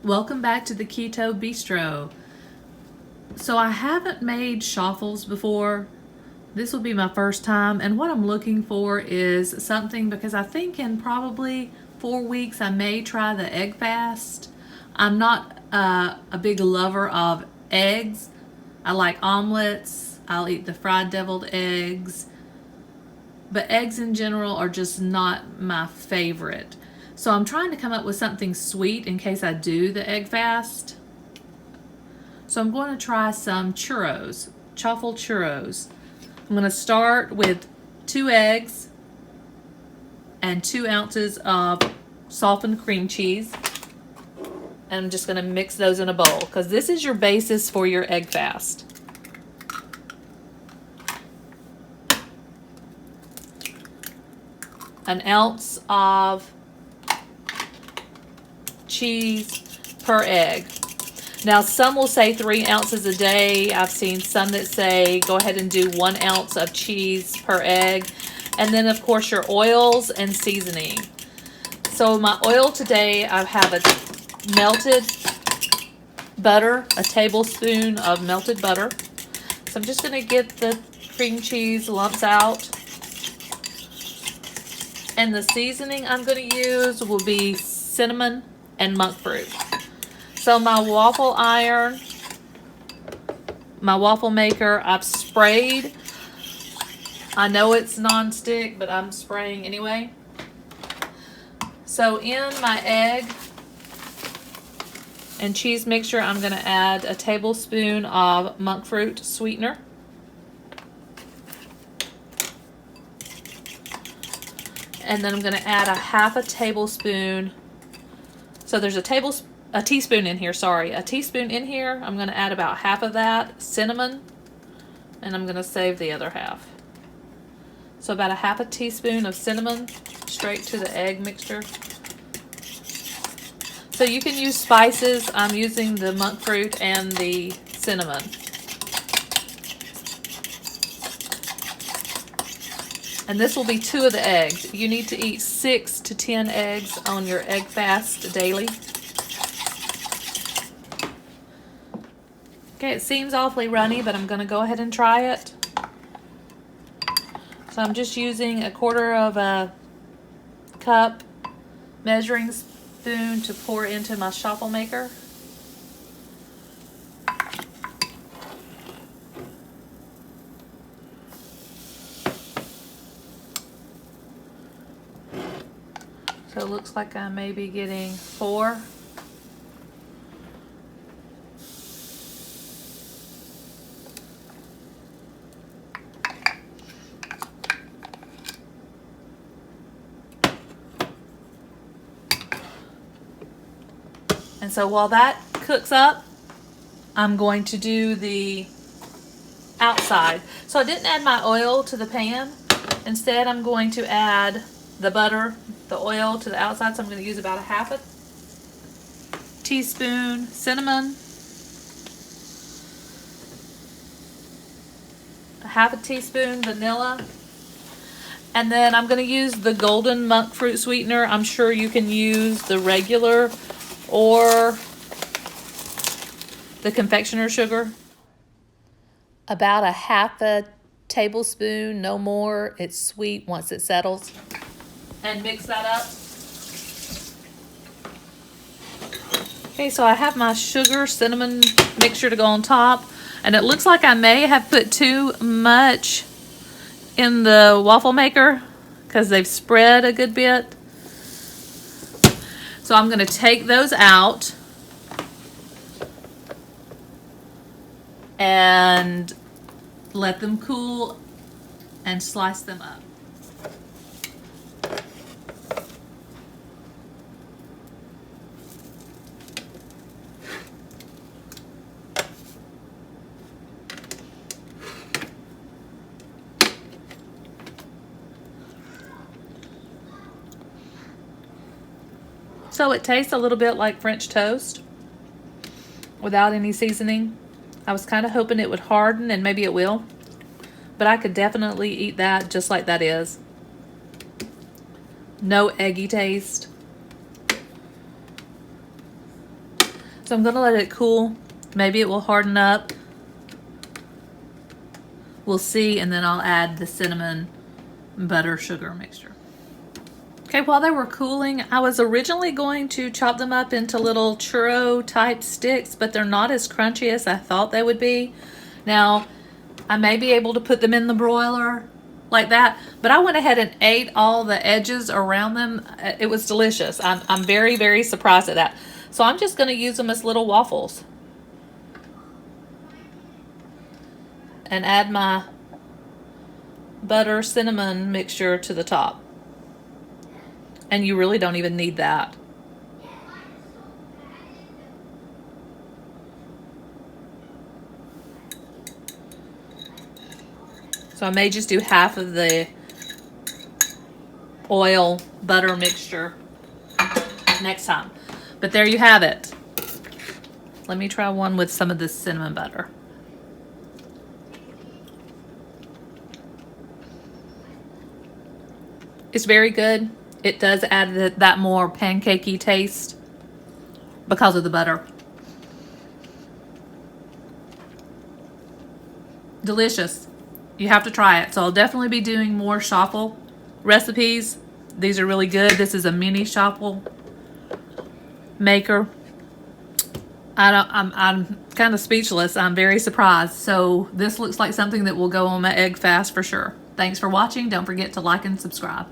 Welcome back to the Keto Bistro. So I haven't made Chaffles before. This will be my first time, and what I'm looking for is something because I think in probably 4 weeks I may try the egg fast. I'm not a big lover of eggs. I like omelets. I'll eat the fried deviled eggs. But eggs in general are just not my favorite. So I'm trying to come up with something sweet in case I do the egg fast. So I'm going to try some churros, Chaffle churros. I'm going to start with 2 eggs and 2 ounces of softened cream cheese. And I'm just going to mix those in a bowl because this is your basis for your egg fast. An ounce of cheese per egg. Now some will say 3 ounces a day. I've seen some that say go ahead and do 1 ounce of cheese per egg. And then of course your oils and seasoning. So my oil today, I have a melted butter, a tablespoon of melted butter. So I'm just going to get the cream cheese lumps out. And the seasoning I'm going to use will be cinnamon and monk fruit. So my waffle iron, my waffle maker, I've sprayed. I know it's non-stick, but I'm spraying anyway. So in my egg and cheese mixture, I'm going to add a tablespoon of monk fruit sweetener. And then I'm going to add a half a tablespoon. So there's a teaspoon in here, a teaspoon in here. I'm going to add about half of that cinnamon, and I'm going to save the other half. So about a half a teaspoon of cinnamon straight to the egg mixture. So you can use spices. I'm using the monk fruit and the cinnamon. And this will be 2 of the eggs. You need to eat 6 to 10 eggs on your egg fast daily. Okay, it seems awfully runny, but I'm going to go ahead and try it. So I'm just using 1/4 of a cup measuring spoon to pour into my shuffle maker. So it looks like I may be getting 4. And so while that cooks up, I'm going to do the outside. So I didn't add my oil to the pan. Instead, I'm going to add the butter, the oil to the outside. So I'm going to use about a half a teaspoon cinnamon, a half a teaspoon vanilla, and then I'm going to use the golden monk fruit sweetener. I'm sure you can use the regular or the confectioner sugar. About a half a tablespoon, no more. It's sweet once it settles. And mix that up. Okay, so I have my sugar cinnamon mixture to go on top, and it looks like I may have put too much in the waffle maker because they've spread a good bit. So I'm going to take those out and let them cool and slice them up. So it tastes a little bit like French toast without any seasoning. I was kind of hoping it would harden, and maybe it will. But I could definitely eat that just like that is. No eggy taste. So I'm going to let it cool. Maybe it will harden up. We'll see, and then I'll add the cinnamon butter sugar mixture. Okay, while they were cooling, I was originally going to chop them up into little churro type sticks, but they're not as crunchy as I thought they would be. Now, I may be able to put them in the broiler like that, but I went ahead and ate all the edges around them. It was delicious. I'm very, very surprised at that. So I'm just going to use them as little waffles. And add my butter cinnamon mixture to the top. And you really don't even need that. So I may just do half of the oil butter mixture next time. But there you have it. Let me try one with some of this cinnamon butter. It's very good. It does add that more pancakey taste because of the butter. Delicious. You have to try it. So I'll definitely be doing more Chaffle recipes. These are really good. This is a mini Chaffle maker. I'm kind of speechless. I'm very surprised. So this looks like something that will go on my egg fast for sure. Thanks for watching. Don't forget to like and subscribe.